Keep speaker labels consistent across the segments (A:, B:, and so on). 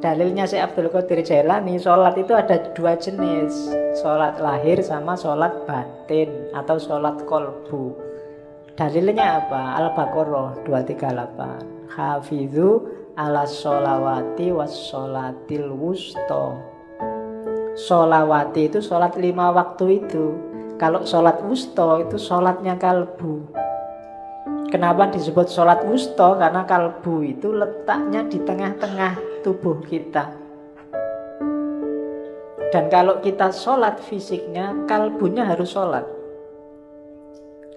A: Dalilnya Syekh Abdul Qadir Jailani, sholat itu ada dua jenis, sholat lahir sama sholat batin atau sholat kolbu. Dalilnya apa? Al-Baqarah 238. Hafidhu ala sholawati was sholatil wusta. Sholawati itu sholat 5 waktu itu. Kalau sholat wusta itu sholatnya kalbu. Kenapa disebut sholat wusta? Karena kalbu itu letaknya di tengah-tengah tubuh kita. Dan kalau kita sholat fisiknya, kalbunya harus sholat.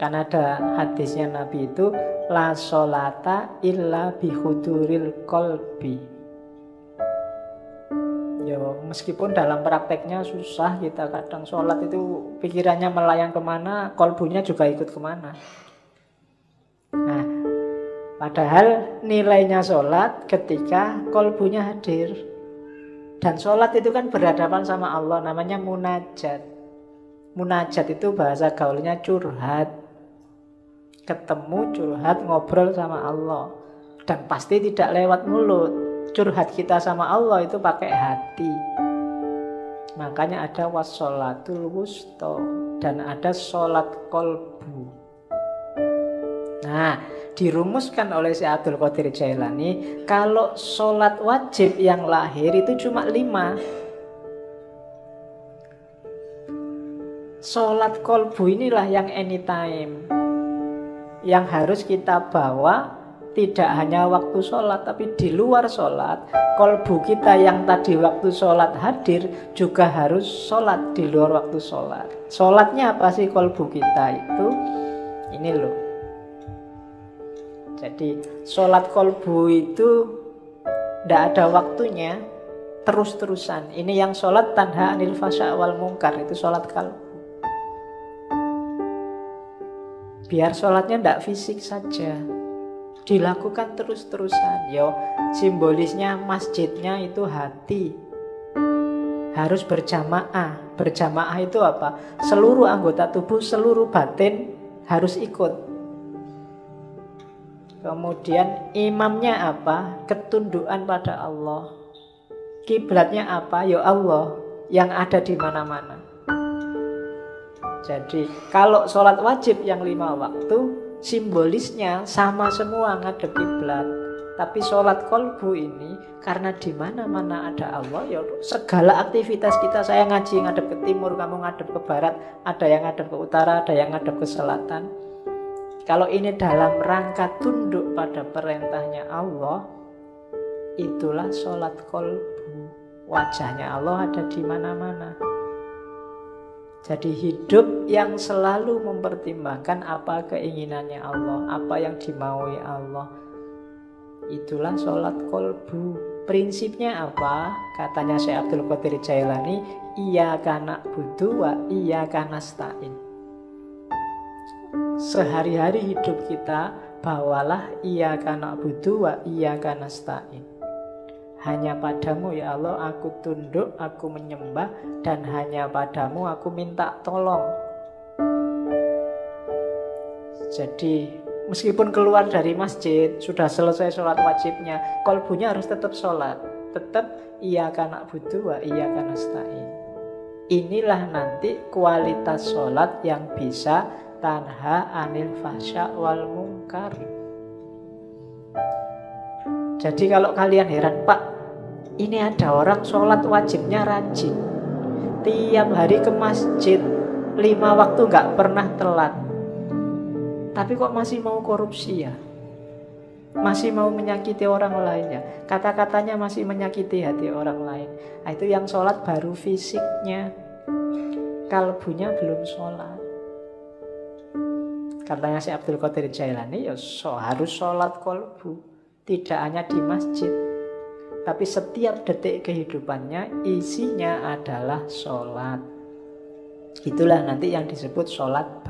A: Karena ada hadisnya Nabi itu, la sholata illa bihuduril kolbi. Ya, meskipun dalam prakteknya susah, kita kadang sholat itu pikirannya melayang kemana, kolbunya juga ikut kemana. Nah, padahal nilainya sholat ketika kolbunya hadir. Dan sholat itu kan berhadapan sama Allah, namanya munajat. Munajat itu bahasa gaulnya curhat. Ketemu, curhat, ngobrol sama Allah. Dan pasti tidak lewat mulut. Curhat kita sama Allah itu pakai hati. Makanya ada wassolatul wusta dan ada sholat kolbu. Nah, dirumuskan oleh Syekh Abdul Qadir Jailani, kalau sholat wajib yang lahir itu cuma 5. Sholat kolbu inilah yang anytime, yang harus kita bawa tidak hanya waktu sholat, tapi di luar sholat. Kolbu kita yang tadi waktu sholat hadir juga harus sholat di luar waktu sholat. Sholatnya apa sih kolbu kita itu? Ini loh. Jadi sholat kolbu itu tidak ada waktunya, terus-terusan. Ini yang sholat tanha anil fasya wal mungkar, itu sholat kalbu. Biar sholatnya tidak fisik saja, dilakukan terus-terusan. Yo, simbolisnya masjidnya itu hati. Harus berjamaah. Berjamaah itu apa? Seluruh anggota tubuh, seluruh batin harus ikut. Kemudian imamnya apa? Ketundukan pada Allah. Kiblatnya apa? Ya Allah yang ada di mana-mana. Jadi kalau sholat wajib yang 5 waktu, simbolisnya sama semua ngadep kiblat. Tapi sholat kolbu ini karena di mana-mana ada Allah, ya segala aktivitas kita, saya ngaji ngadep ke timur, kamu ngadep ke barat, ada yang ngadep ke utara, ada yang ngadep ke selatan. Kalau ini dalam rangka tunduk pada perintahnya Allah, itulah sholat kolbu. Wajahnya Allah ada di mana-mana. Jadi hidup yang selalu mempertimbangkan apa keinginannya Allah, apa yang dimaui Allah. Itulah sholat kolbu. Prinsipnya apa? Katanya Syekh Abdul Qadir Jailani, iyyaka na'budu wa iyyaka nasta'in. Sehari-hari hidup kita bawalah iyyaka na'budu wa iyyaka nasta'in. Hanya padamu ya Allah aku tunduk, aku menyembah, dan hanya padamu aku minta tolong. Jadi meskipun keluar dari masjid, sudah selesai sholat wajibnya, kolbunya harus tetap sholat. Tetap iyyaka na'budu wa iyyaka nasta'in. Inilah nanti kualitas sholat yang bisa tanha anil fasya wal mungkar. Jadi kalau kalian heran, Pak, ini ada orang sholat wajibnya rajin, tiap hari ke masjid, 5 waktu gak pernah telat, tapi kok masih mau korupsi ya? Masih mau menyakiti orang lain ya? Kata-katanya masih menyakiti hati orang lain. Nah, itu yang sholat baru fisiknya, kalbunya belum sholat. Katanya Syekh Abdul Qadir Jailani, ya harus sholat kolbu. Tidak hanya di masjid, tapi setiap detik kehidupannya isinya adalah sholat. Itulah nanti yang disebut sholat